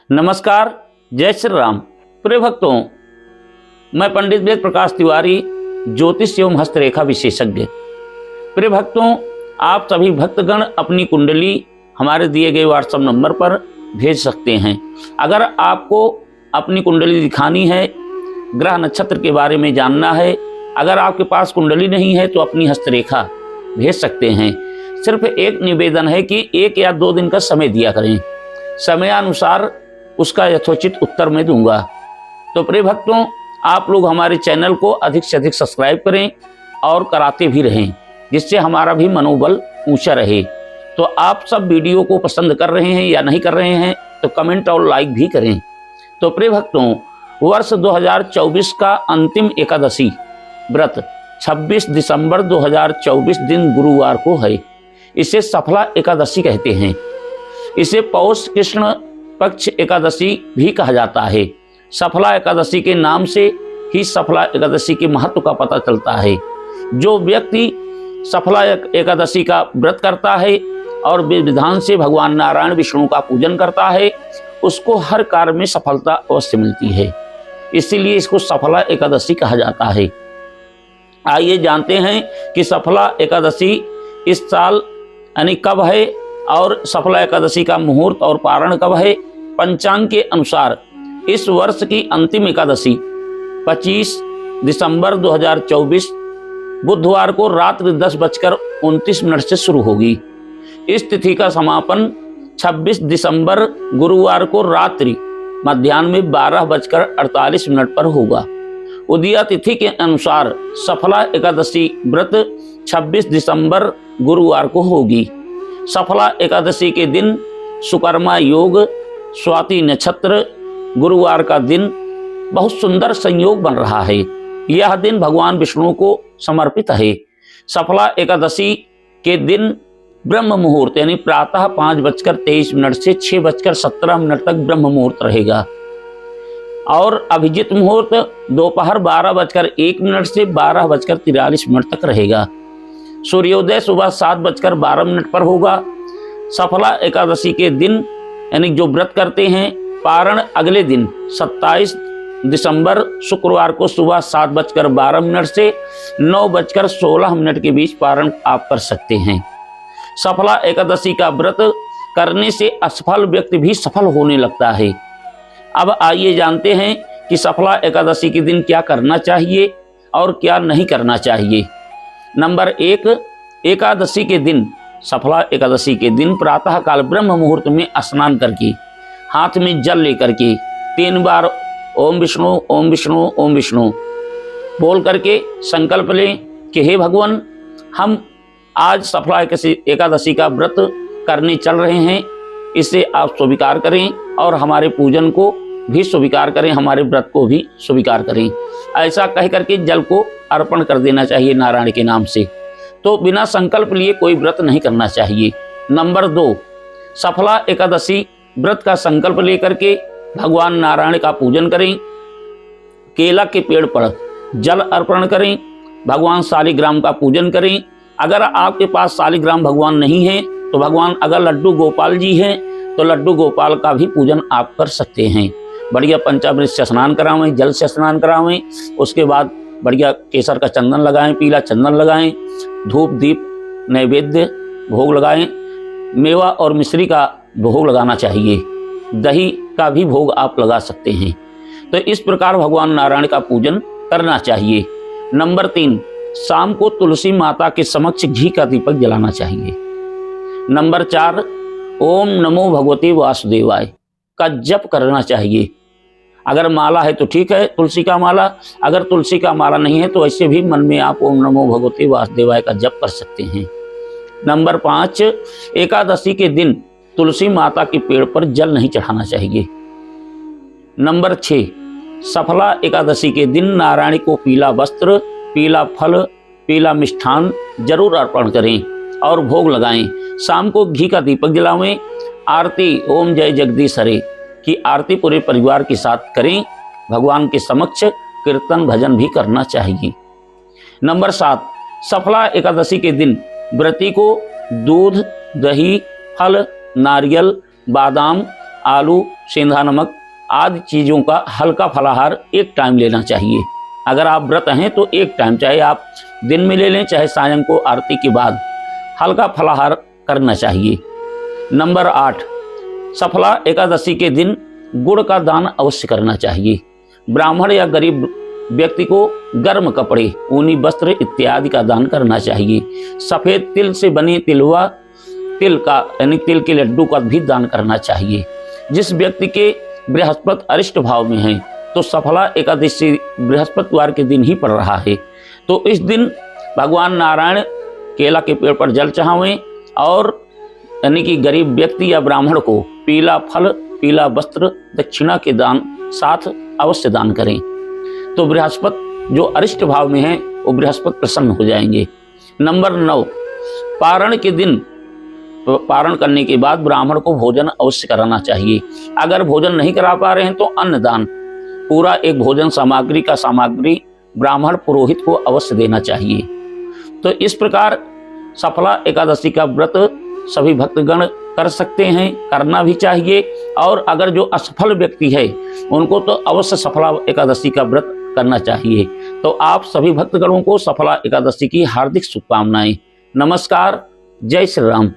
नमस्कार, जय श्री राम। प्रिय भक्तों, मैं पंडित वेद प्रकाश तिवारी, ज्योतिष एवं हस्तरेखा विशेषज्ञ। प्रिय भक्तों, आप सभी भक्तगण अपनी कुंडली हमारे दिए गए व्हाट्सएप नंबर पर भेज सकते हैं। अगर आपको अपनी कुंडली दिखानी है, ग्रह नक्षत्र के बारे में जानना है, अगर आपके पास कुंडली नहीं है तो अपनी हस्तरेखा भेज सकते हैं। सिर्फ एक निवेदन है कि 1 या 2 दिन का समय दिया करें, समयानुसार उसका यथोचित उत्तर मैं दूंगा। तो प्रिय भक्तों, आप लोग हमारे चैनल को अधिक से अधिक सब्सक्राइब करें और कराते भी रहें, जिससे हमारा भी मनोबल ऊंचा रहे। तो आप सब वीडियो को पसंद कर रहे हैं या नहीं कर रहे हैं तो कमेंट और लाइक भी करें। तो प्रिय भक्तों, वर्ष 2024 का अंतिम एकादशी व्रत 26 दिसंबर 2024 दिन गुरुवार को है। इसे सफला एकादशी कहते हैं। इसे पौष कृष्ण पक्ष एकादशी भी कहा जाता है। सफला एकादशी के नाम से ही सफला एकादशी के महत्व का पता चलता है। जो व्यक्ति सफला एकादशी का व्रत करता है और विधान से भगवान नारायण विष्णु का पूजन करता है, उसको हर कार्य में सफलता अवश्य मिलती है। इसीलिए इसको सफला एकादशी कहा जाता है। आइए जानते हैं कि सफला एकादशी इस साल यानी कब है और सफला एकादशी का मुहूर्त और पारण कब है। पंचांग के अनुसार इस वर्ष की अंतिम एकादशी 25 दिसंबर 2024 बुधवार को रात्रि 10:29 से शुरू होगी। इस तिथि का समापन 26 दिसंबर गुरुवार को रात्रि मध्याह्न में 12:48 पर होगा। उदया तिथि के अनुसार सफला एकादशी व्रत 26 दिसंबर गुरुवार को होगी। सफला एकादशी के दिन सुकर्मा योग, स्वाति नक्षत्र, गुरुवार का दिन बहुत सुंदर संयोग बन रहा है। यह दिन भगवान विष्णु को समर्पित है। सफला एकादशी के दिन ब्रह्म मुहूर्त यानी प्रातः 5:23 से 6:17 तक ब्रह्म मुहूर्त रहेगा और अभिजित मुहूर्त दोपहर 12:01 से 12:43 तक रहेगा। सूर्योदय सुबह 7:12 पर होगा। सफला एकादशी के दिन यानी जो व्रत करते हैं, पारण अगले दिन 27 दिसंबर शुक्रवार को सुबह 7:12 से 9:16 के बीच पारण आप कर सकते हैं। सफला एकादशी का व्रत करने से असफल व्यक्ति भी सफल होने लगता है। अब आइए जानते हैं कि सफला एकादशी के दिन क्या करना चाहिए और क्या नहीं करना चाहिए। नंबर 1, एकादशी के दिन सफला एकादशी के दिन प्रातः काल ब्रह्म मुहूर्त में स्नान करके हाथ में जल लेकर के 3 बार ओम विष्णु ओम विष्णु ओम विष्णु बोल करके संकल्प लें कि हे भगवान, हम आज सफला एकादशी का व्रत करने चल रहे हैं, इसे आप स्वीकार करें और हमारे पूजन को भी स्वीकार करें, हमारे व्रत को भी स्वीकार करें। ऐसा कह करके जल को अर्पण कर देना चाहिए नारायण के नाम से। तो बिना संकल्प लिए कोई व्रत नहीं करना चाहिए। नंबर 2, सफला एकादशी व्रत का संकल्प लेकर के भगवान नारायण का पूजन करें। केला के पेड़ पर जल अर्पण करें। भगवान शालिग्राम का पूजन करें। अगर आपके पास शालिग्राम भगवान नहीं है तो भगवान अगर लड्डू गोपाल जी हैं तो लड्डू गोपाल का भी पूजन आप कर सकते हैं। बढ़िया पंचामृत से स्नान करावें, जल से स्नान करावें। उसके बाद बढ़िया केसर का चंदन लगाएं, पीला चंदन लगाएं, धूप दीप नैवेद्य भोग लगाएं। मेवा और मिश्री का भोग लगाना चाहिए। दही का भी भोग आप लगा सकते हैं। तो इस प्रकार भगवान नारायण का पूजन करना चाहिए। नंबर 3, शाम को तुलसी माता के समक्ष घी का दीपक जलाना चाहिए। नंबर 4, ओम नमो भगवते वासुदेवाय का जप करना चाहिए। अगर माला है तो ठीक है, तुलसी का माला। अगर तुलसी का माला नहीं है तो ऐसे भी मन में आप ओम नमो भगवते वासुदेवाय का जप कर सकते हैं। नंबर 5, एकादशी के दिन तुलसी माता के पेड़ पर जल नहीं चढ़ाना चाहिए। नंबर 6, सफला एकादशी के दिन नारायण को पीला वस्त्र, पीला फल, पीला मिष्ठान जरूर अर्पण करें और भोग लगाएं। शाम को घी का दीपक जलावें। आरती ओम जय जगदीश हरे की आरती पूरे परिवार के साथ करें। भगवान के समक्ष कीर्तन भजन भी करना चाहिए। नंबर 7, सफला एकादशी के दिन व्रती को दूध, दही, फल, नारियल, बादाम, आलू सेंधा नमक आदि चीज़ों का हल्का फलाहार एक टाइम लेना चाहिए। अगर आप व्रत हैं तो एक टाइम, चाहे आप दिन में ले लें चाहे सायं को आरती के बाद, हल्का फलाहार करना चाहिए। नंबर 8, सफला एकादशी के दिन गुड़ का दान अवश्य करना चाहिए। ब्राह्मण या गरीब व्यक्ति को गर्म कपड़े, ऊनी वस्त्र इत्यादि का दान करना चाहिए। सफ़ेद तिल से बने तिलवा, तिल का यानी तिल के लड्डू का भी दान करना चाहिए। जिस व्यक्ति के बृहस्पति अरिष्ट भाव में है तो सफला एकादशी बृहस्पतिवार के दिन ही पड़ रहा है, तो इस दिन भगवान नारायण केला के पेड़ पर जल चढ़ावें और यानी कि गरीब व्यक्ति या ब्राह्मण को पीला फल, पीला वस्त्र, दक्षिणा के दान साथ अवश्य दान करें। तो बृहस्पति जो अरिष्ट भाव में है वो बृहस्पति प्रसन्न हो जाएंगे। नंबर 9, पारण के दिन पारण करने के बाद ब्राह्मण को भोजन अवश्य कराना चाहिए। अगर भोजन नहीं करा पा रहे हैं तो अन्नदान, पूरा एक भोजन सामग्री का सामग्री ब्राह्मण पुरोहित को अवश्य देना चाहिए। तो इस प्रकार सफला एकादशी का व्रत सभी भक्तगण कर सकते हैं, करना भी चाहिए। और अगर जो असफल व्यक्ति है उनको तो अवश्य सफला एकादशी का व्रत करना चाहिए। तो आप सभी भक्तगणों को सफला एकादशी की हार्दिक शुभकामनाएं। नमस्कार, जय श्री राम।